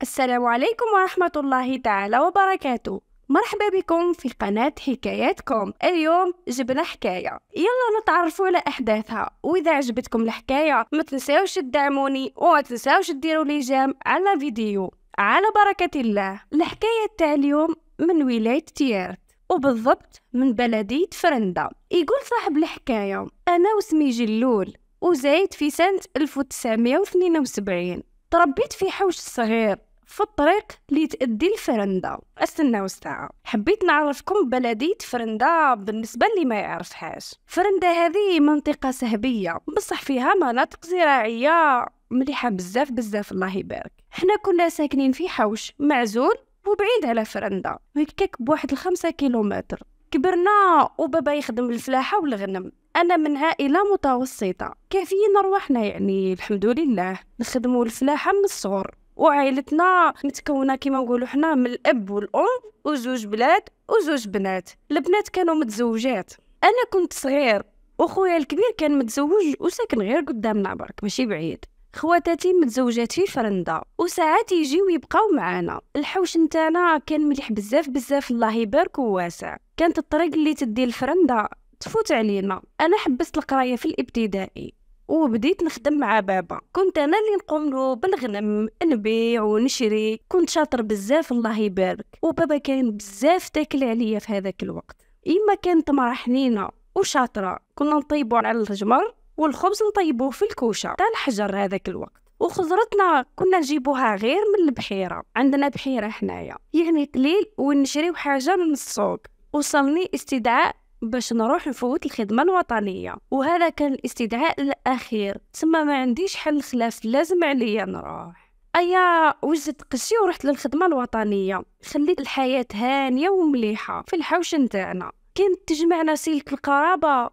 السلام عليكم ورحمة الله تعالى وبركاته. مرحبا بكم في قناة حكاياتكم. اليوم جبنا حكاية، يلا نتعرفوا على أحداثها. وإذا عجبتكم الحكاية ما تنساوش تدعموني وما تنساوش ديروا لي جيم على فيديو. على بركة الله. الحكاية تاع اليوم من ولاية تيارت، وبالضبط من بلدية فرندا. يقول صاحب الحكاية: أنا واسمي جلول وزايد في سنة 1972. تربيت في حوش صغير في الطريق اللي تؤدي لفرندا. استناو ساعة، حبيت نعرفكم بلدية فرندا بالنسبة اللي ما يعرفهاش. فرندا هذه منطقة سهبية بصح فيها مناطق زراعية مليحة بزاف الله يبارك. حنا كنا ساكنين في حوش معزول وبعيد على فرندا، هكاك بواحد 5 كيلومتر. كبرنا وبابا يخدم الفلاحة والغنم. أنا من عائلة متوسطة كافيين رواحنا، يعني الحمد لله نخدموا الفلاحة من الصغر. وعائلتنا متكونة كما نقولوا حنا من الأب والأم وزوج بلاد وزوج بنات. البنات كانوا متزوجات، أنا كنت صغير وخويا الكبير كان متزوج وساكن غير قدامنا برك ماشي بعيد. خواتاتي متزوجات في فرندا وساعات يجيو يبقاو معانا. الحوش نتاعنا كان مليح بزاف الله يبارك وواسع. كانت الطريق اللي تدي لفرندا تفوت علينا. انا حبست القرايه في الابتدائي وبديت نخدم مع بابا. كنت انا اللي نقوم له بالغنم، نبيع ونشري. كنت شاطر بزاف الله يبارك، وبابا كان بزاف تاكل عليا في هذاك الوقت. اما كانت مرة حنينه وشاطره، كنا نطيبوا على الجمر والخبز نطيبوه في الكوشه تاع الحجر هذاك الوقت. وخضرتنا كنا نجيبوها غير من البحيره، عندنا بحيره حنايا يعني قليل، ونشريو حاجه من السوق. وصلني استدعاء باش نروح نفوت الخدمة الوطنية، وهذا كان الاستدعاء الأخير. تسمى ما عنديش حل خلاف، لازم عليا نروح. أيا وجدت قشي ورحت للخدمة الوطنية. خليت الحياة هانية ومليحة في الحوش نتاعنا. كانت تجمعنا سلك القرابة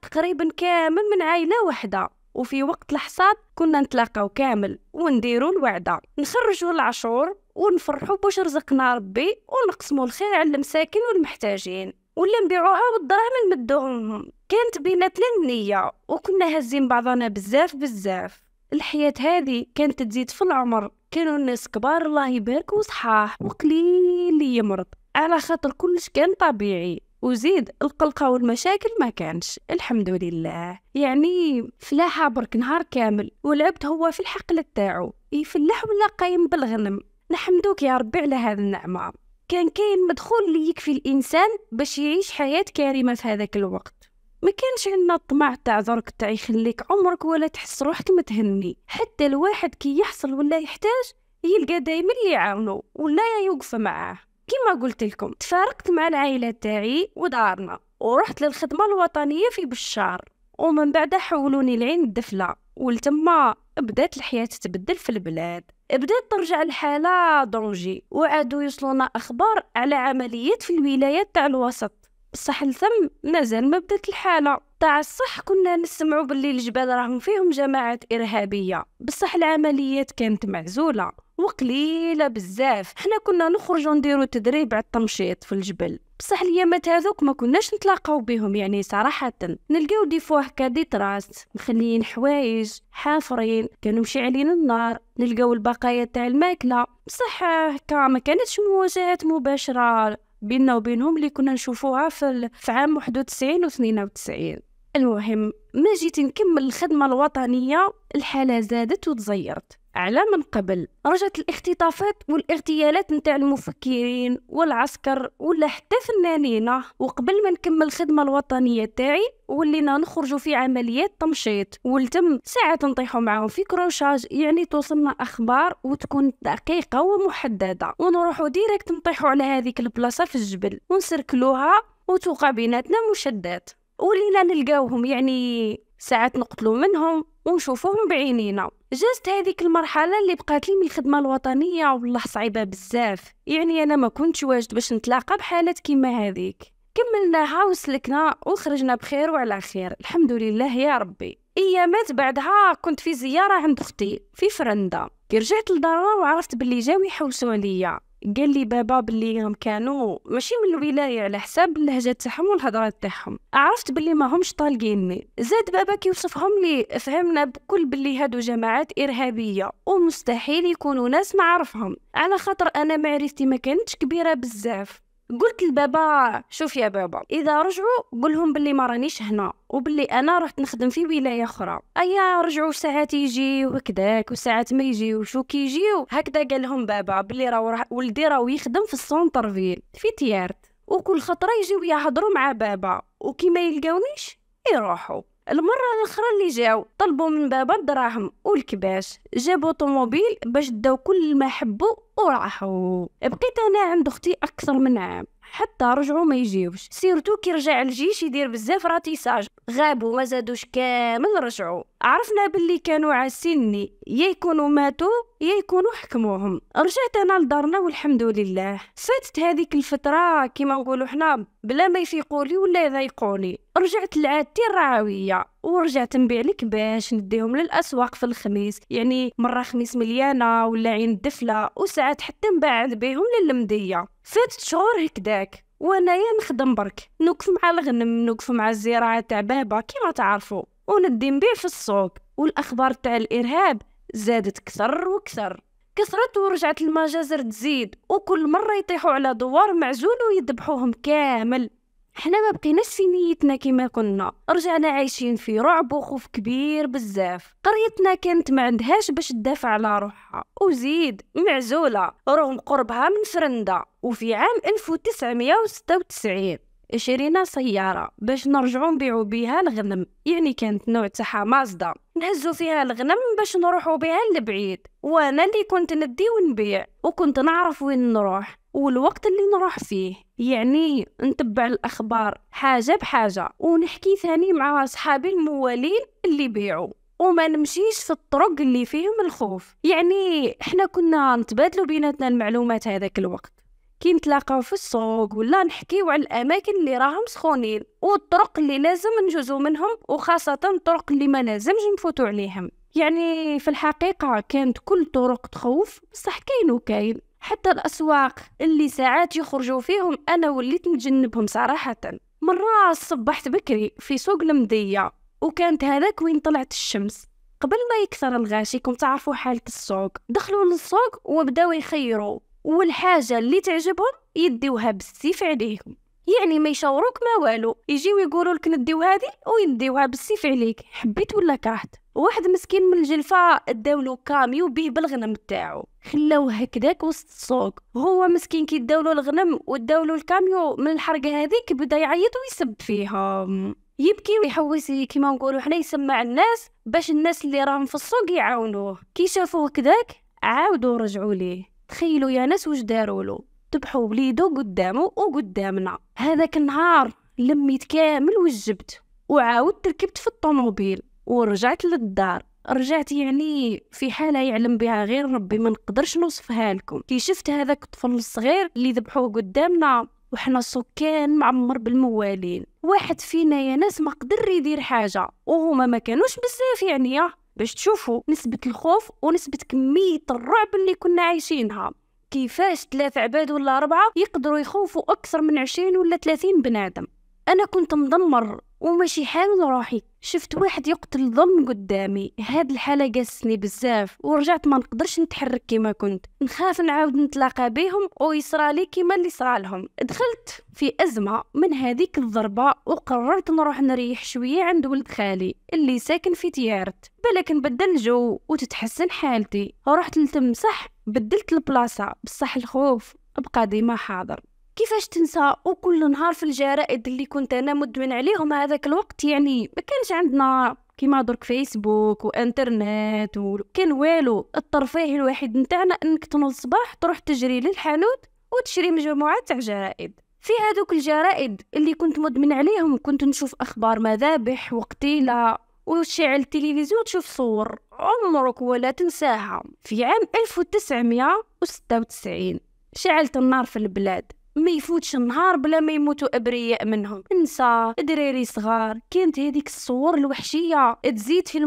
تقريبا كامل من عائلة واحدة. وفي وقت الحصاد كنا نتلاقاو كامل ونديروا الوعدة، نخرجوا العشور ونفرحوا باش رزقنا ربي، ونقسموا الخير على المساكين والمحتاجين، ولا نبيعوها بالدراهم نمدوهم. كانت بيناتنا النية وكنا هازين بعضنا بزاف. الحياة هذه كانت تزيد في العمر. كانوا الناس كبار الله يبارك وصحاح، وقليل اللي يمرض على خاطر كلش كان طبيعي. وزيد القلقة والمشاكل ما كانش الحمد لله. يعني فلاحة برك نهار كامل، ولعبت هو في الحقل تاعو يفلح ولا قايم بالغنم. نحمدوك يا ربي على هذه النعمة. كان كاين مدخول اللي يكفي الانسان باش يعيش حياه كريمه في هذاك الوقت. ما كانش عندنا الطمع تاع درك تاع يخليك عمرك ولا تحس روحك متهني. حتى الواحد كي يحصل ولا يحتاج يلقى دايما اللي يعاونو ولا يوقف معاه. كما قلت لكم تفارقت مع العائله تاعي ودارنا ورحت للخدمه الوطنيه في بشار، ومن بعد حولوني لعين الدفله، ولتما بدات الحياه تتبدل في البلاد. بدات ترجع الحالة ضونجي، وعادوا يوصلونا أخبار على عمليات في الولايات تاع الوسط. بصح لثم مازال ما بدات الحالة تاع الصح. كنا نسمعوا باللي الجبال راهم فيهم جماعات إرهابية، بصح العمليات كانت معزولة وقليلة بزاف. حنا كنا نخرجوا نديروا تدريب على التمشيط في الجبل، بصح اليامات هذوك ما كناش نتلاقاو بهم. يعني صراحة نلقاو دي فوا هكا دي تراس مخليين حوايج حافرين، كانوا مشعلين النار، نلقاو البقايا تاع الماكلة. بصح هكا ما كانتش مواجهات مباشرة بيننا وبينهم اللي كنا نشوفوها في عام 91 و 92. المهم ما جيت نكمل الخدمة الوطنية الحالة زادت وتزيرت على من قبل. رجعت الاختطافات والاغتيالات نتاع المفكرين والعسكر ولا حتى فنانين. وقبل ما نكمل الخدمة الوطنية تاعي ولينا نخرجوا في عمليات تمشيط، ولتم ساعات نطيحوا معاهم في كروشاج. يعني توصلنا اخبار وتكون دقيقة ومحددة، ونروحوا ديريكت نطيحوا على هذيك البلاصة في الجبل ونسركلوها، وتوقع بيناتنا مشدات. ولينا نلقاوهم يعني ساعات نقتلوا منهم ونشوفوهم بعينينا. جازت هذيك المرحلة اللي بقات لي من الخدمة الوطنية والله صعيبة بزاف. يعني أنا ما كنتش واجد باش نتلاقى بحالات كيما هذيك. كملناها وسلكنا وخرجنا بخير وعلى خير الحمد لله يا ربي. ايامات بعدها كنت في زيارة عند اختي في فرندا. كي رجعت لدارنا وعرفت باللي جاو يحوسوا عليا، قال لي بابا باللي هم كانوا ماشي من الولايه على حساب اللهجه تاعهم والهضره تاعهم. عرفت باللي ما همش طالقيني. زاد بابا كيوصفهم لي فهمنا بكل باللي هادو جماعات ارهابيه ومستحيل يكونوا ناس نعرفهم، على خاطر انا معرفتي ما كانتش كبيره بزاف. قلت لبابا شوف يا بابا، اذا رجعوا قولهم باللي ما رانيش هنا وباللي انا رحت نخدم في ولايه اخرى. ايا رجعوا ساعات يجي وهكذاك وساعات ما يجيوش وكيجيو هكذا. قال لهم بابا باللي ولدي راهو يخدم في السونتر فيل في تيارت، وكل خطره يجيو يهضروا مع بابا وكي ما يلقاونيش يروحوا. المره الاخرى اللي جاو طلبوا من بابا الدراهم والكباش، جابوا طوموبيل باش داو كل ما حبوا وراحوا. بقيت انا عند اختي اكثر من عام حتى رجعوا ما يجيوش، سيرتو كي رجع الجيش يدير بزاف راتيساج، غابوا ما زادوش كامل رجعوا. عرفنا باللي كانوا عاسيني، يا يكونوا ماتوا يا يكونوا حكموهم. رجعت انا لدارنا والحمد لله. فاتت هذيك الفتره كيما نقولوا حنا بلا ما يفيقولي ولا يضايقوني. رجعت لعادتي الرعويه ورجعت نبيع لك باش نديهم للاسواق في الخميس، يعني مره خميس مليانه ولا عين الدفله، وساعات حتى نبعد بهم للمديه. فاتت شهور هكداك وانايا نخدم برك، نوقف مع الغنم، نوقف مع الزراعه تاع بابا كيما تعرفوا، وندي نبيع في السوق. والاخبار تاع الارهاب زادت كثر وكثر، كثرت ورجعت المجازر تزيد، وكل مره يطيحوا على دوار معزول ويذبحوهم كامل. حنا ما بقيناش في نيتنا كما كنا، رجعنا عايشين في رعب وخوف كبير بزاف. قريتنا كانت ما عندهاش باش تدافع على روحها، وزيد معزولة رغم قربها من فرندا. وفي عام 1996 شرينا سيارة باش نرجعوا نبيعوا بيها الغنم، يعني كانت نوع تاعها مازدا، نهزوا فيها الغنم باش نروحوا بها لبعيد. وانا اللي كنت ندي ونبيع، وكنت نعرف وين نروح والوقت اللي نروح فيه، يعني نتبع الأخبار حاجة بحاجة، ونحكي ثاني مع أصحابي الموالين اللي بيعوا، وما نمشيش في الطرق اللي فيهم الخوف. يعني احنا كنا نتبادلوا بيناتنا المعلومات هذاك الوقت، كي نتلاقاو في السوق ولا نحكيو على الأماكن اللي راهم سخونين والطرق اللي لازم نجوزو منهم، وخاصة الطرق اللي ما لازمش نفوتوا عليهم. يعني في الحقيقة كانت كل طرق تخوف، بصح كاين وكاين. حتى الأسواق اللي ساعات يخرجوا فيهم أنا وليت نتجنبهم صراحة. مرة صبحت بكري في سوق المدية، وكانت هذاك وين طلعت الشمس قبل ما يكثر الغاشي. كم تعرفوا حالة السوق، دخلوا للسوق وبداو يخيروا، والحاجة اللي تعجبهم يديوها بالسيف عليهم، يعني ما يشاوروك ما والو، يجيو يقولوا لك نديو هذه ويديوها بالسيف عليك، حبيت ولا كرهت. واحد مسكين من الجلفة اداولو كاميو بيه بالغنم تاعو، خلاوه هكذاك وسط السوق. هو مسكين كي داولو الغنم وداولو الكاميو من الحرقه هذيك بدا يعيط ويسب فيهم، يبكي ويحوس كيما نقولوا حنا، يسمع الناس باش الناس اللي راهم في السوق يعاونوه. كي شافوه كذاك عاودوا رجعوا ليه. تخيلوا يا ناس واش دارولو، ذبحوا وليدو قدامه وقدامنا. هذاك النهار لميت كامل وجبت، وعاودت ركبت في الطوموبيل ورجعت للدار. رجعت يعني في حالة يعلم بها غير ربي، ما نقدرش نوصفها لكم. كي شفت هذاك الطفل الصغير اللي ذبحوه قدامنا وحنا سكان معمر بالموالين، واحد فينا يا ناس ما قدر يدير حاجة، وهما ما كانوش بزاف يعني باش تشوفوا نسبة الخوف ونسبة كمية الرعب اللي كنا عايشينها. كيفاش 3 عباد ولا 4 يقدروا يخوفوا أكثر من 20 ولا 30 بنادم. أنا كنت مدمر وماشي حامل روحي، شفت واحد يقتل ظلم قدامي. هاد الحالة قاسني بزاف، ورجعت ما نقدرش نتحرك كما كنت، نخاف نعاود نتلاقى بيهم ويصرالي كما اللي صرالهم. دخلت في أزمة من هذيك الضربة، وقررت نروح نريح شوية عند ولد خالي اللي ساكن في تيارت، بالك نبدل الجو وتتحسن حالتي. رحت لتمسح، بدلت البلاصة، بصح الخوف بقى ديما حاضر. كيفاش تنسى؟ وكل نهار في الجرائد اللي كنت انا مدمن عليهم هذاك الوقت، يعني ما كانش عندنا كيما درك فيسبوك وانترنت وكان والو. الترفيه الوحيد نتاعنا انك تنوض الصباح تروح تجري للحانوت وتشري مجموعه تاع جرائد. في هذوك الجرائد اللي كنت مدمن عليهم كنت نشوف اخبار مذابح وقتيله، وتشعل التلفزيون تشوف صور عمرك ولا تنساها. في عام 1996 شعلت النار في البلاد، ما يفوتش النهار بلا ما يموتوا أبرياء منهم، نساء دراري صغار. كانت هذيك الصور الوحشية تزيد في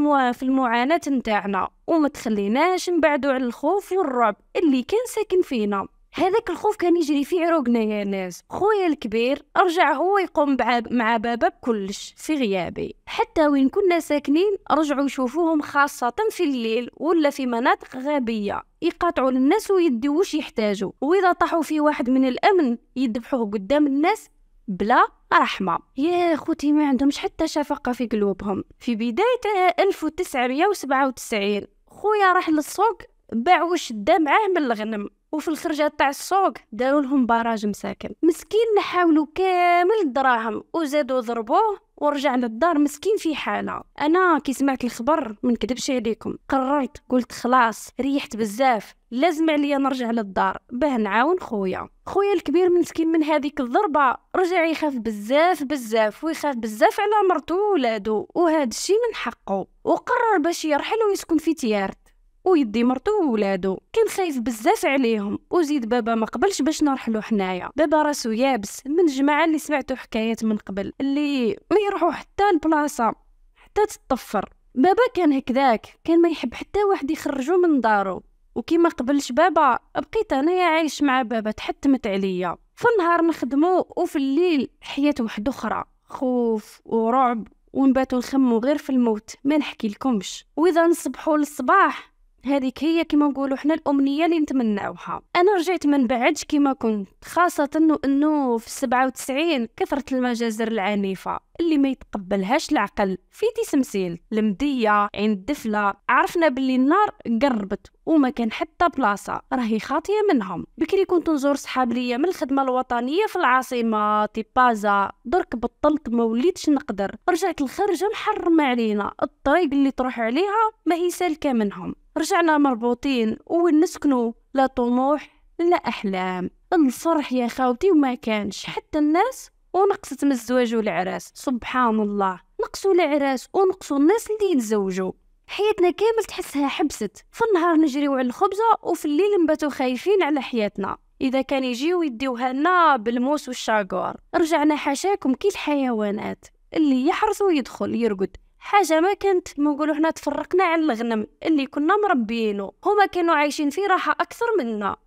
المعاناة نتاعنا، وما تخليناش نبعدوا على الخوف والرعب اللي كان ساكن فينا. هذاك الخوف كان يجري في عروقنا يا ناس. خويا الكبير رجع هو يقوم مع بابا بكلش في غيابي، حتى وين كنا ساكنين رجعوا يشوفوهم، خاصة في الليل ولا في مناطق غابية، يقاطعوا الناس ويديو واش يحتاجوا، وإذا طاحوا في واحد من الأمن يذبحوه قدام الناس بلا رحمة. يا خوتي ما عندهمش حتى شفقة في قلوبهم. في بداية 1997 خويا راح للسوق باع واش دا معاه من الغنم، وفي الخرجة تاع السوق داروا لهم براج مساكن. مسكين نحاولوا كامل الدراهم وزادوا ضربوه ورجع للدار مسكين في حالة. انا كي سمعت الخبر من كدبش عليكم قررت، قلت خلاص ريحت بزاف، لازم عليا نرجع للدار باه نعاون خويا الكبير. مسكين من هذيك الضربة رجع يخاف بزاف ويخاف بزاف على مرته وولادو، وهذا الشيء من حقه، وقرر باش يرحل ويسكن في تيارت ويدي مرته وولادو. كان خايف بزاف عليهم، وزيد بابا ما قبلش باش نرحلو حنايا. بابا راسو يابس من الجماعه اللي سمعتو حكايات من قبل اللي ما يروحوا حتى البلاصه حتى تطفر. بابا كان هكذاك، كان ما يحب حتى واحد يخرجو من دارو. وكي ما قبلش بابا بقيت انايا عايش مع بابا، تحتمت عليا. في النهار نخدمو وفي الليل حياة واحده اخرى، خوف ورعب، ونباتو نخمو غير في الموت ما نحكي لكمش. واذا نصبحوا للصباح هذيك هي كما نقولوا حنا الامنيه اللي نتمناوها. انا رجعت من بعدش كما كنت، خاصه انه في 97 كثرت المجازر العنيفه اللي ما يتقبلهاش العقل. في تسمسيل المديه عند دفله عرفنا باللي النار قربت وما كان حتى بلاصه راهي خاطيه منهم. بكري كنت نزور صحاب ليا من الخدمه الوطنيه في العاصمه تيبازا، درك بطلت ما وليتش نقدر. رجعت الخرجه محرمه علينا، الطريق اللي تروح عليها ما هي سالكه منهم. رجعنا مربوطين ونسكنوا، لا طموح لا أحلام. الفرح يا خاوتي وما كانش حتى الناس، ونقصت من الزواج والعراس. سبحان الله، نقصوا العراس ونقصوا الناس اللي يتزوجوا. حياتنا كامل تحسها حبست. في النهار نجريو على الخبزة، وفي الليل نباتوا خايفين على حياتنا إذا كان يجيو يديوها لنا بالموس والشاقور. رجعنا حاشاكم كي الحيوانات اللي يحرس ويدخل يرقد. حاجة ما كانت نقولوا حنا تفرقنا على الغنم اللي كنا مربينه، هما كانوا عايشين في راحة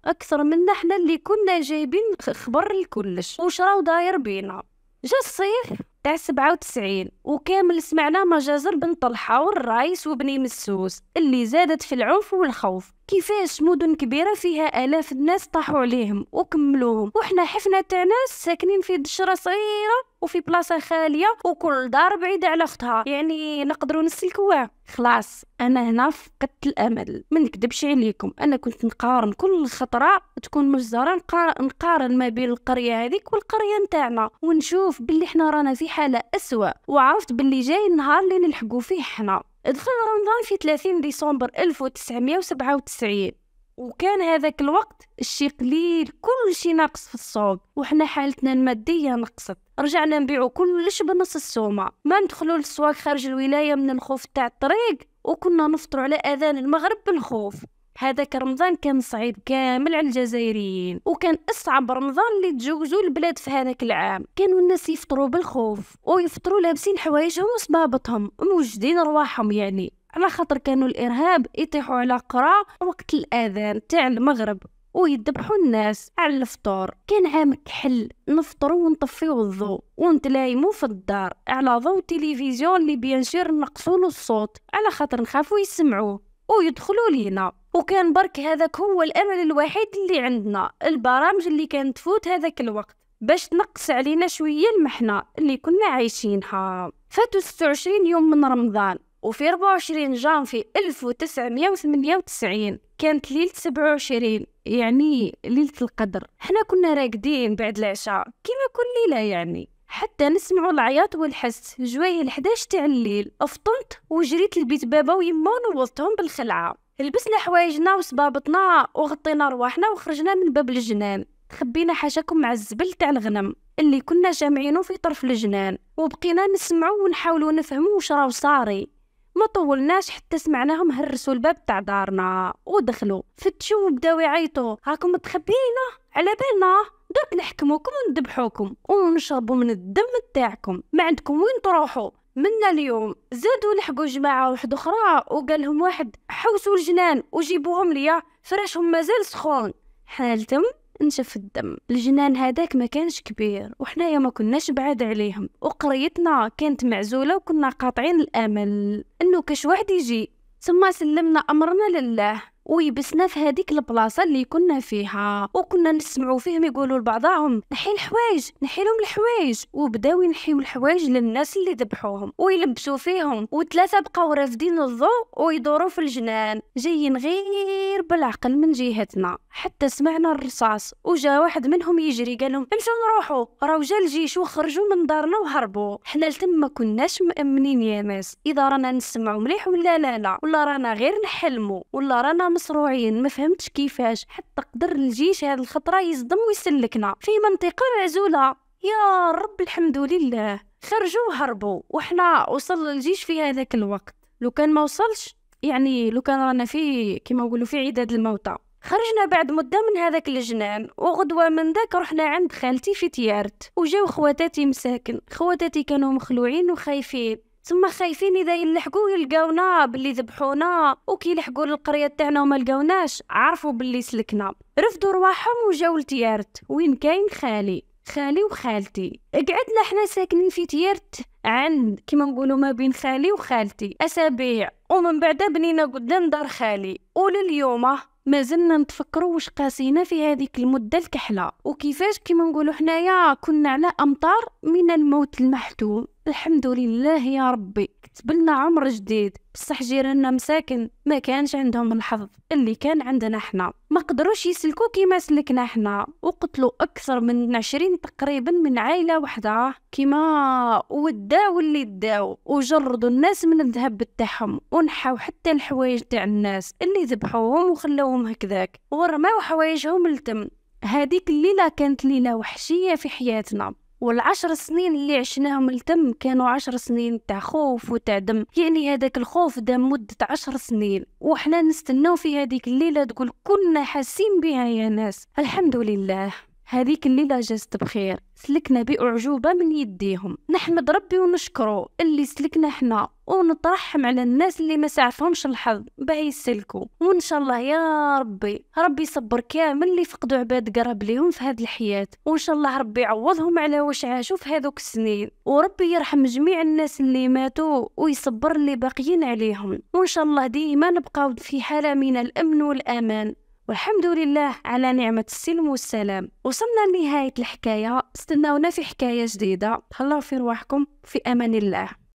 أكثر منا حنا اللي كنا جايبين خبر الكلش وش راهو داير بينا. جا الصيف تاع 97 وكامل سمعنا مجازر بن طلحة والرايس وبني مسوس اللي زادت في العنف والخوف. كيفاش مدن كبيرة فيها آلاف الناس طاحوا عليهم وكملوهم، وحنا حفنا تاع ناس ساكنين في دشرة صغيرة وفي بلاصة خالية وكل دار بعيدة على اختها، يعني نقدروا نسلكوها. خلاص انا هنا فقدت الامل، ما نكذبش عليكم. انا كنت نقارن كل خطره تكون مجزره، نقارن ما بين القريه هذيك والقريه نتاعنا، ونشوف باللي حنا رانا في حاله اسوأ. وعرفت باللي جاي النهار اللي نلحقوا فيه حنا. دخل رمضان في 30 ديسمبر 1997، وكان هذاك الوقت الشي قليل، كل شي ناقص في السوق، وحنا حالتنا الماديه نقصت. رجعنا نبيعوا كلش بنص السومه، ما ندخلوا للسواق خارج الولايه من الخوف تاع الطريق، وكنا نفطروا على اذان المغرب بالخوف. هذاك رمضان كان صعيب كامل على الجزائريين، وكان اصعب رمضان اللي تجوزوا البلاد في هذاك العام. كانوا الناس يفطروا بالخوف ويفطروا لابسين حوايجهم وصبابطهم موجدين رواحهم، يعني على خاطر كانوا الارهاب يطيحوا على قرى وقت الاذان تاع المغرب ويذبحوا الناس على الفطور. كان عام كحل، نفطروا ونطفيو الضوء ونتلايموا في الدار على ضوء التلفزيون اللي بينشر نقصوا له الصوت على خاطر نخافوا يسمعوه ويدخلوا لينا. وكان برك هذاك هو الامل الوحيد اللي عندنا، البرامج اللي كانت تفوت هذاك الوقت باش تنقص علينا شويه المحنه اللي كنا عايشينها. فاتوا 26 يوم من رمضان، وفي 24 جانفي 1998 كانت ليلة 27، يعني ليلة القدر. حنا كنا راقدين بعد العشاء كيما كل ليلة، يعني حتى نسمعوا العياط والحس. جوايه ال11 تاع الليل فطنت وجريت لبيت بابا ويما ونوضتهم بالخلعة. لبسنا حوايجنا وصبابطنا وغطينا رواحنا وخرجنا من باب الجنان. خبينا حاشاكم مع الزبل تاع الغنم اللي كنا جامعينه في طرف الجنان، وبقينا نسمعوا ونحاولوا نفهموا واش راه صاري. ما طولناش حتى سمعناهم هرسوا الباب تاع دارنا ودخلوا فتشوا وبداو يعيطوا: راكم متخبيين على بالنا، درك نحكموكم وندبحوكم ونشربوا من الدم تاعكم، ما عندكم وين تروحوا منا اليوم. زادوا لحقوا جماعه واحده اخرى وقال لهم واحد: حوسوا الجنان وجيبوهم ليا، فراشهم مازال سخون. حالتهم نشف الدم. الجنان هذاك ما كانش كبير وحنايا ما كناش بعاد عليهم، وقريتنا كانت معزولة وكنا قاطعين الامل انه كاش واحد يجي. ثم سلمنا امرنا لله ويبسنا في هذيك البلاصه اللي كنا فيها، وكنا نسمعوا فيهم يقولوا لبعضهم نحي الحوايج، نحي لهم الحوايج، وبداو ينحيوا الحوايج للناس اللي ذبحوهم ويلبسوا فيهم. وثلاثه بقاو رافدين الضوء ويدوروا في الجنان جايين غير بالعقل من جهتنا، حتى سمعنا الرصاص وجا واحد منهم يجري قال لهم امشوا نروحوا، راهو جا الجيش وخرجوا من دارنا وهربوا. حنا لتم ما كناش مأمنين يا ناس اذا رانا نسمعوا مليح ولا لا ولا رانا غير نحلموا ولا رانا مصروعين. ما فهمتش كيفاش حتى قدر الجيش هذه الخطره يصدم ويسلكنا في منطقه معزوله. يا رب الحمد لله خرجوا وهربوا وحنا وصل الجيش في هذاك الوقت. لو كان ما وصلش يعني لو كان رانا في كما نقولوا في عداد الموتى. خرجنا بعد مدة من هذاك الجنان، وغدوة من ذاك رحنا عند خالتي في تيارت، وجاو خواتاتي مساكن. خواتاتي كانوا مخلوعين وخايفين، ثم خايفين اذا يلحقوا يلقاونا باللي ذبحونا، وكي لحقوا للقريه تاعنا وما لقاوناش عرفوا باللي سلكنا، رفدوا رواحهم وجاو لتيارت وين كاين خالي وخالتي. قعدنا احنا ساكنين في تيارت عند كيما نقولوا ما بين خالي وخالتي اسابيع، ومن بعد بنينا قدام دار خالي. ولليوم ما زلنا نتفكروا واش قاسينا في هذيك المده الكحله، وكيفاش كيما نقولوا حنايا كنا على امطار من الموت المحتوم. الحمد لله يا ربي كتب لنا عمر جديد. بصح جيراننا مساكن ما كانش عندهم الحظ اللي كان عندنا حنا، ما قدروش يسلكوا كيما سلكنا حنا، وقتلوا اكثر من 20 تقريبا من عائله واحده كيما وداو اللي داو، وجردوا الناس من الذهب تاعهم، ونحاو حتى الحوايج تاع الناس اللي ذبحوهم وخلوهم هكذاك ورماو حوايجهم للتم. هذيك الليله كانت ليله وحشيه في حياتنا، وال10 سنين اللي عشناهم التم كانوا 10 سنين تاع خوف وتاع دم. يعني هذاك الخوف دام مدة 10 سنين وحنا نستناو في هذيك الليلة تقول كنا حاسين بها يا ناس. الحمد لله هذيك الليلة جازت بخير، سلكنا بأعجوبة من يديهم. نحمد ربي ونشكره اللي سلكنا حنا، ونترحم على الناس اللي ما سعفهمش الحظ باه يسلكوا. وان شاء الله يا ربي يصبر كامل اللي فقدوا عباد قرب ليهم في هذه الحياة، وان شاء الله ربي يعوضهم على واش عاشوا في هذوك السنين، وربي يرحم جميع الناس اللي ماتوا ويصبر اللي باقيين عليهم. وان شاء الله ديما نبقاو في حالة من الامن والامان، والحمد لله على نعمة السلم والسلام. وصلنا لنهاية الحكاية، استناونا في حكاية جديدة. تهلاو في رواحكم، في امان الله.